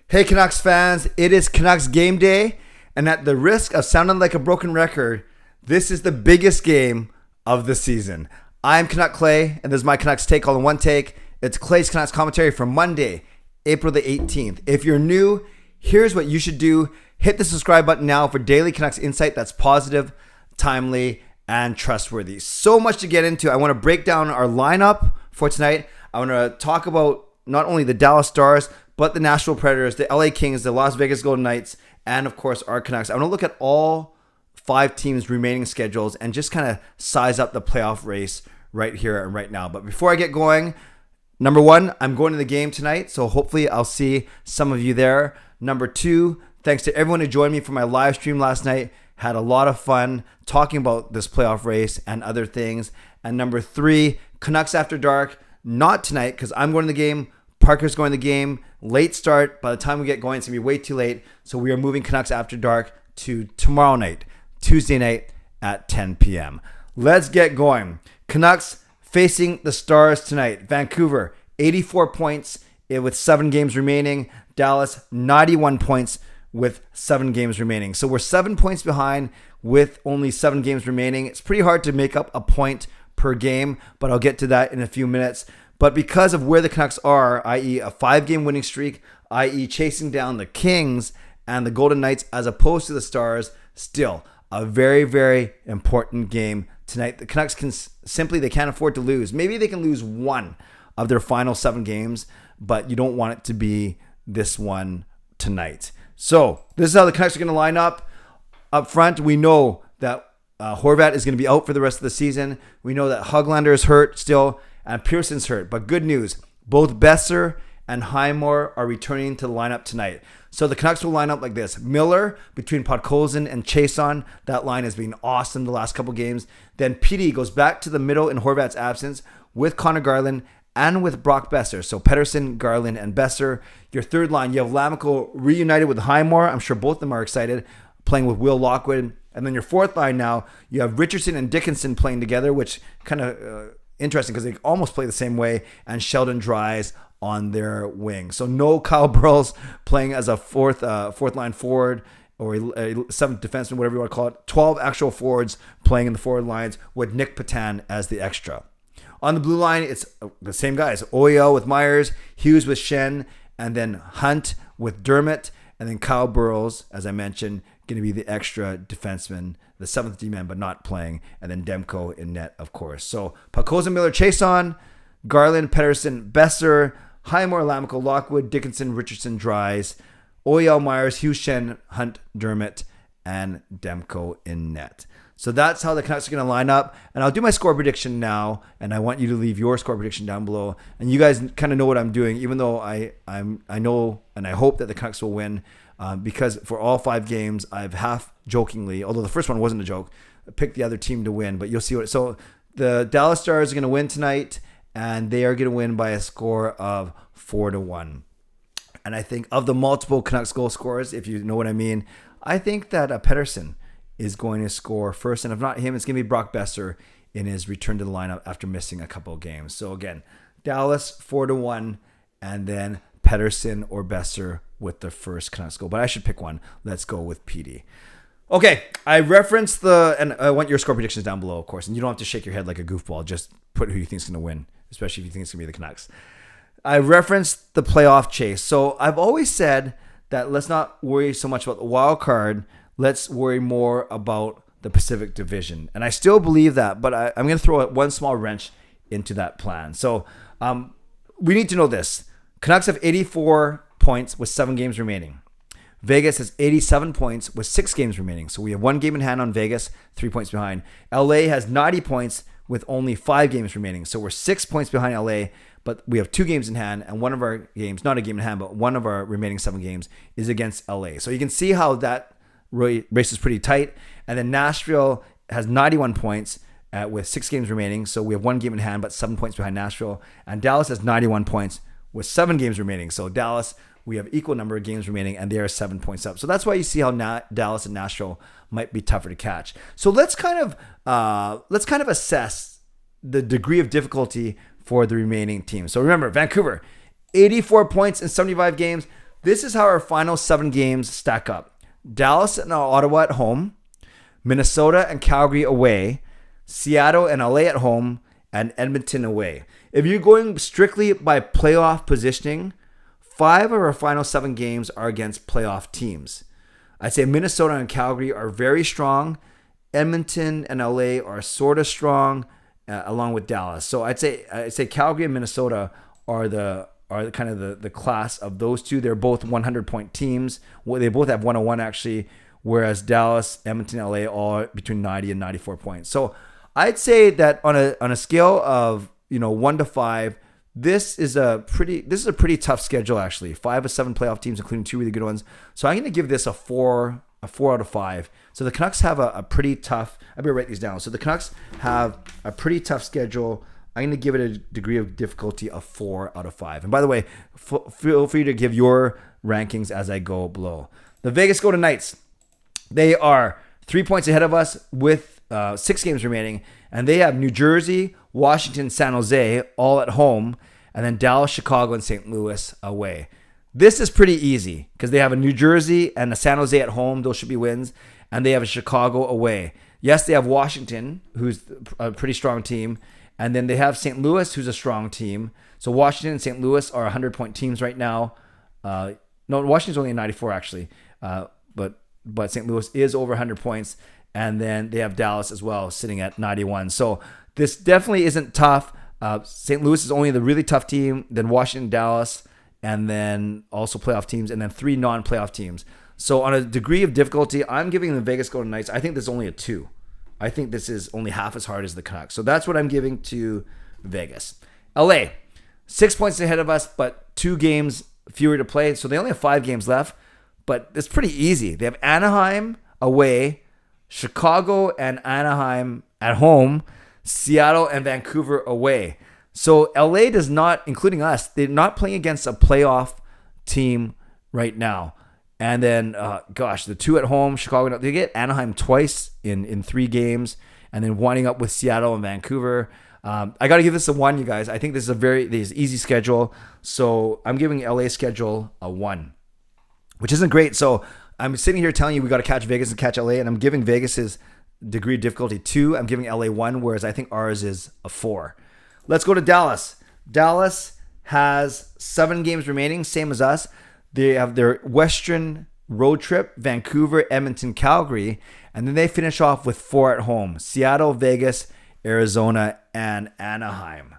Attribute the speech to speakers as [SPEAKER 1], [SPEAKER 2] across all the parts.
[SPEAKER 1] Hey Canucks fans, it is Canucks Game Day, and at the risk of sounding like a broken record, this is the biggest game of the season. I'm Canuck Clay, and this is my Canucks Take all in one take. It's Clay's Canucks commentary for Monday, April the 18th. If you're new, here's what you should do. Hit the subscribe button now for daily Canucks insight that's positive, timely, and trustworthy. So much to get into. I want to break down our lineup for tonight. I want to talk about not only the Dallas Stars, but the Nashville Predators, the LA Kings, the Las Vegas Golden Knights, and of course our Canucks. I want to look at all 5 teams' remaining schedules and just kind of size up the playoff race right here and right now. But before I get going, number 1, I'm going to the game tonight, so hopefully I'll see some of you there. Number 2, thanks to everyone who joined me for my live stream last night. Had a lot of fun talking about this playoff race and other things. And number 3, Canucks After Dark, not tonight because I'm going to the game. Parker's going to the game. Late start. By the time we get going, it's going to be way too late. So we are moving Canucks After Dark to tomorrow night, Tuesday night at 10 p.m. Let's get going. Canucks facing the Stars tonight. Vancouver, 84 points with 7 games remaining. Dallas, 91 points with 7 games remaining. So we're 7 points behind with only 7 games remaining. It's pretty hard to make up a point per game, but I'll get to that in a few minutes. But because of where the Canucks are, i.e. a 5-game winning streak, i.e. chasing down the Kings and the Golden Knights as opposed to the Stars, still a very, very important game tonight. The Canucks they can't afford to lose. Maybe they can lose 1 of their final 7 games, but you don't want it to be this one tonight. So this is how the Canucks are going to line up. Up front, we know that Horvat is going to be out for the rest of the season. We know that Höglander is hurt still, and Pearson's hurt. But good news, both Besser and Highmore are returning to the lineup tonight. So the Canucks will line up like this. Miller between Podkolzin and Chason. That line has been awesome the last couple games. Then PD goes back to the middle in Horvat's absence with Connor Garland and with Brock Besser. So Pettersson, Garland, and Besser. Your third line, you have Lammikko reunited with Highmore. I'm sure both of them are excited, playing with Will Lockwood. And then your fourth line now, you have Richardson and Dickinson playing together, which kind of interesting because they almost play the same way, and Sheldon Dries on their wing. So no Kyle Burroughs playing as a fourth line forward or a seventh defenseman, whatever you want to call it. 12 actual forwards playing in the forward lines with Nick Patan as the extra. On the blue line, it's the same guys. Oyo with Myers, Hughes with Shen, and then Hunt with Dermott, and then Kyle Burroughs, as I mentioned, going to be the extra defenseman, the 7th D-man, but not playing, and then Demko in net, of course. So Podkolzin, Miller, Chason, Garland, Pettersson, Besser, Highmore, Lammikko, Lockwood, Dickinson, Richardson, Dries, Oyo, Myers, Hughes, Shen, Hunt, Dermott, and Demko in net. So that's how the Canucks are going to line up. And I'll do my score prediction now, and I want you to leave your score prediction down below. And you guys kind of know what I'm doing, even though I know and I hope that the Canucks will win. Because for all 5 games, I've half jokingly, although the first one wasn't a joke, picked the other team to win. But you'll see what. So the Dallas Stars are going to win tonight, and they are going to win by a score of 4-1. And I think of the multiple Canucks goal scorers, if you know what I mean, I think that Pettersson is going to score first. And if not him, it's going to be Brock Besser in his return to the lineup after missing a couple of games. So again, Dallas 4-1, and then Pettersson or Besser with the first Canucks goal. But I should pick one. Let's go with PD. Okay, I referenced and I want your score predictions down below, of course. And you don't have to shake your head like a goofball. Just put who you think is going to win, especially if you think it's going to be the Canucks. I referenced the playoff chase. So I've always said that let's not worry so much about the wild card. Let's worry more about the Pacific Division. And I still believe that, but I'm going to throw one small wrench into that plan. So we need to know this. Canucks have 84 points with 7 games remaining. Vegas has 87 points with 6 games remaining. So we have 1 game in hand on Vegas, 3 points behind. LA has 90 points with only 5 games remaining. So we're 6 points behind LA, but we have 2 games in hand, and one of our games, not a game in hand, but one of our remaining 7 games is against LA. So you can see how that race is pretty tight. And then Nashville has 91 points with 6 games remaining. So we have 1 game in hand, but 7 points behind Nashville. And Dallas has 91 points with 7 games remaining. So Dallas, we have equal number of games remaining, and they are 7 points up. So that's why you see how Dallas and Nashville might be tougher to catch. So let's kind of assess the degree of difficulty for the remaining teams. So remember, Vancouver, 84 points in 75 games, this is how our final 7 games stack up. Dallas and Ottawa at home, Minnesota and Calgary away, Seattle and LA at home, and Edmonton away. If you're going strictly by playoff positioning, 5 of our final 7 games are against playoff teams. I'd say Minnesota and Calgary are very strong. Edmonton and LA are sort of strong, along with Dallas. So I'd say Calgary and Minnesota are kind of the class of those two. They're both 100-point teams. Well, they both have 101 actually, whereas Dallas, Edmonton, LA all are between 90 and 94 points. So I'd say that on a scale of 1 to 5, this is a pretty tough schedule actually. 5 of 7 playoff teams, including 2 really good ones. So I'm going to give this a 4 out of 5. So the Canucks have a pretty tough. I better write these down. So the Canucks have a pretty tough schedule. I'm going to give it a degree of difficulty of 4 out of 5. And by the way, feel free to give your rankings as I go below. The Vegas Golden Knights, they are 3 points ahead of us with 6 games remaining, and they have New Jersey, Washington, San Jose all at home, and then Dallas, Chicago, and St. Louis away. This is pretty easy because they have a New Jersey and a San Jose at home. Those should be wins. And they have a Chicago away. Yes, they have Washington, who's a pretty strong team. And then they have St. Louis, who's a strong team. So Washington and St. Louis are 100-point teams right now. No, Washington's only 94 actually. But St. Louis is over 100 points. And then they have Dallas as well, sitting at 91. So this definitely isn't tough. St. Louis is only the really tough team. Then Washington, Dallas, and then also playoff teams, and then 3 non-playoff teams. So on a degree of difficulty, I'm giving the Vegas Golden Knights, I think this is only a 2. I think this is only half as hard as the Canucks. So that's what I'm giving to Vegas. LA, 6 points ahead of us, but 2 games fewer to play. So they only have 5 games left, but it's pretty easy. They have Anaheim away, Chicago and Anaheim at home, Seattle and Vancouver away. So LA does not, including us, they're not playing against a playoff team right now. And then, the 2 at home, Chicago, they get Anaheim twice in 3 games, and then winding up with Seattle and Vancouver. I got to give this a 1, you guys. I think this is easy schedule. So I'm giving LA schedule a 1, which isn't great. So I'm sitting here telling you we got to catch Vegas and catch LA, and I'm giving Vegas's degree of difficulty 2. I'm giving LA 1, whereas I think ours is a 4. Let's go to Dallas. Dallas has 7 games remaining, same as us. They have their Western road trip, Vancouver, Edmonton, Calgary, and then they finish off with 4 at home, Seattle, Vegas, Arizona, and Anaheim.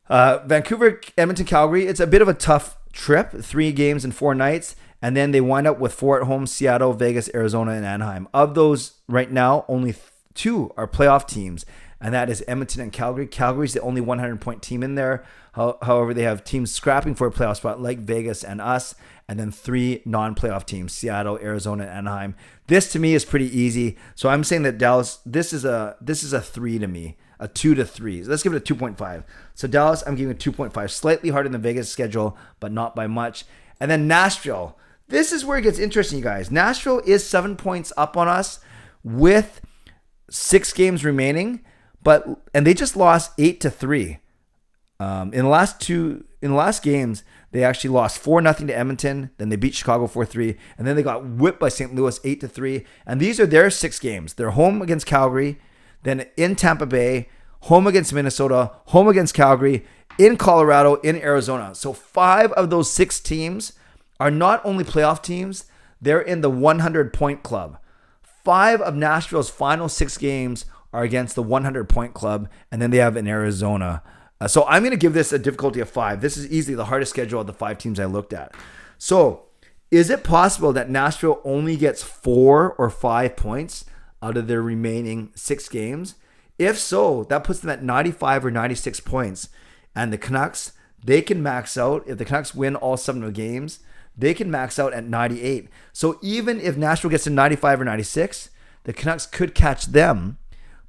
[SPEAKER 1] Vancouver, Edmonton, Calgary, it's a bit of a tough trip, 3 games and 4 nights, and then they wind up with 4 at home, Seattle, Vegas, Arizona, and Anaheim. Of those right now, only 2 are playoff teams, and that is Edmonton and Calgary. Calgary's the only 100-point team in there. However, they have teams scrapping for a playoff spot like Vegas and us, and then 3 non-playoff teams, Seattle, Arizona, and Anaheim. This to me is pretty easy. So I'm saying that Dallas, this is a 3 to me, a 2 to 3. So let's give it a 2.5. So Dallas, I'm giving it 2.5, slightly harder than the Vegas schedule, but not by much. And then Nashville. This is where it gets interesting, you guys. Nashville is 7 points up on us with 6 games remaining, and they just lost 8-3. In the last games, they actually lost 4-0 to Edmonton. Then they beat Chicago 4-3, and then they got whipped by St. Louis 8-3. And these are their 6 games. They're home against Calgary, then in Tampa Bay, home against Minnesota, home against Calgary, in Colorado, in Arizona. So 5 of those 6 teams are not only playoff teams, they're in the 100-point club. 5 of Nashville's final 6 games are against the 100-point club, and then they have in Arizona. So I'm going to give this a difficulty of 5. This is easily the hardest schedule of the 5 teams I looked at. So is it possible that Nashville only gets 4 or 5 points out of their remaining 6 games? If so, that puts them at 95 or 96 points. And the Canucks, they can max out. If the Canucks win all 7 of the games, they can max out at 98. So even if Nashville gets to 95 or 96, the Canucks could catch them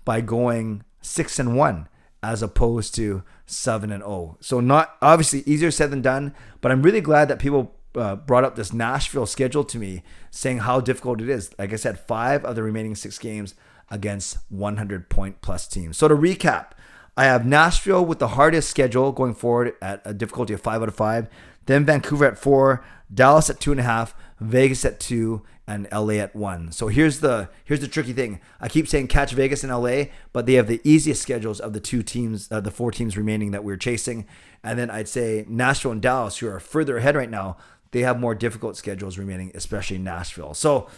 [SPEAKER 1] by going 6-1 as opposed to 7-0. So not obviously easier said than done, but I'm really glad that people brought up this Nashville schedule to me, saying how difficult it is. Like I said, 5 of the remaining 6 games against 100-point plus teams. So to recap, I have Nashville with the hardest schedule going forward at a difficulty of 5 out of 5. Then Vancouver at 4, Dallas at 2.5, Vegas at 2, and LA at 1. So here's the tricky thing. I keep saying catch Vegas and LA, but they have the easiest schedules of the two teams, the 4 teams remaining that we're chasing. And then I'd say Nashville and Dallas, who are further ahead right now, they have more difficult schedules remaining, especially Nashville. So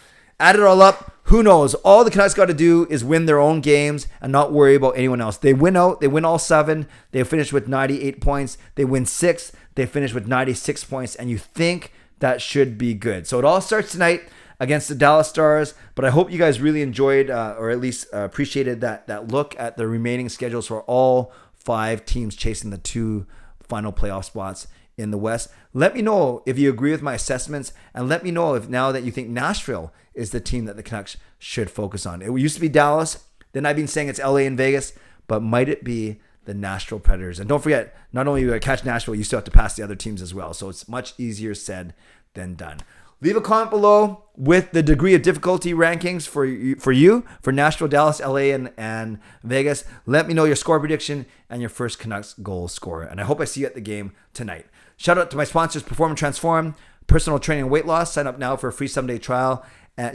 [SPEAKER 1] add it all up, who knows? All the Canucks got to do is win their own games and not worry about anyone else. They win out. They win all 7. They finish with 98 points. They win 6. They finish with 96 points. And you think that should be good. So it all starts tonight against the Dallas Stars. But I hope you guys really enjoyed or at least appreciated that look at the remaining schedules for all 5 teams chasing the 2 final playoff spots in the West. Let me know if you agree with my assessments, and let me know if now that you think Nashville is the team that the Canucks should focus on. It used to be Dallas, then I've been saying it's LA and Vegas, but might it be the Nashville Predators? And don't forget, not only do you catch Nashville, you still have to pass the other teams as well. So it's much easier said than done. Leave a comment below with the degree of difficulty rankings for Nashville, Dallas, LA, and Vegas. Let me know your score prediction and your first Canucks goal scorer. And I hope I see you at the game tonight. Shout out to my sponsors, Perform and Transform, personal training and weight loss. Sign up now for a free 7-day trial.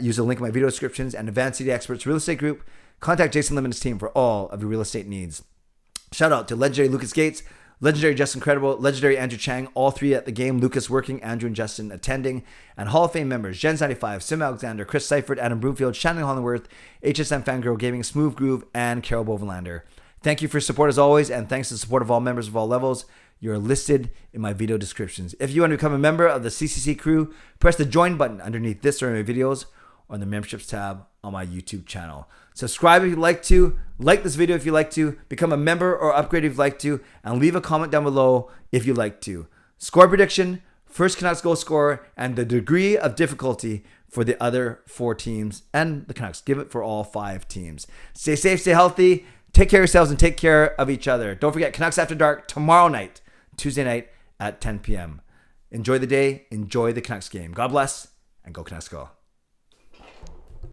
[SPEAKER 1] Use the link in my video descriptions. And Advanced City Experts Real Estate Group. Contact Jason Lim and his team for all of your real estate needs. Shout out to legendary Lucas Gates, legendary Justin Credible, legendary Andrew Chang, all 3 at the game. Lucas working, Andrew and Justin attending. And Hall of Fame members, Jens95, Sim Alexander, Chris Seifert, Adam Broomfield, Shannon Hollingworth, HSM Fangirl Gaming, Smooth Groove, and Carol Bovenlander. Thank you for your support as always, and thanks to the support of all members of all levels. You're listed in my video descriptions. If you want to become a member of the CCC Crew, press the join button underneath this or my videos or the memberships tab on my YouTube channel. Subscribe if you'd like to, like this video if you'd like to, become a member or upgrade if you'd like to, and leave a comment down below if you'd like to. Score prediction, first Canucks goal scorer, and the degree of difficulty for the other 4 teams and the Canucks. Give it for all 5 teams. Stay safe, stay healthy, take care of yourselves, and take care of each other. Don't forget, Canucks After Dark tomorrow night, Tuesday night at 10 p.m. Enjoy the day. Enjoy the Canucks game. God bless, and go Canucks go.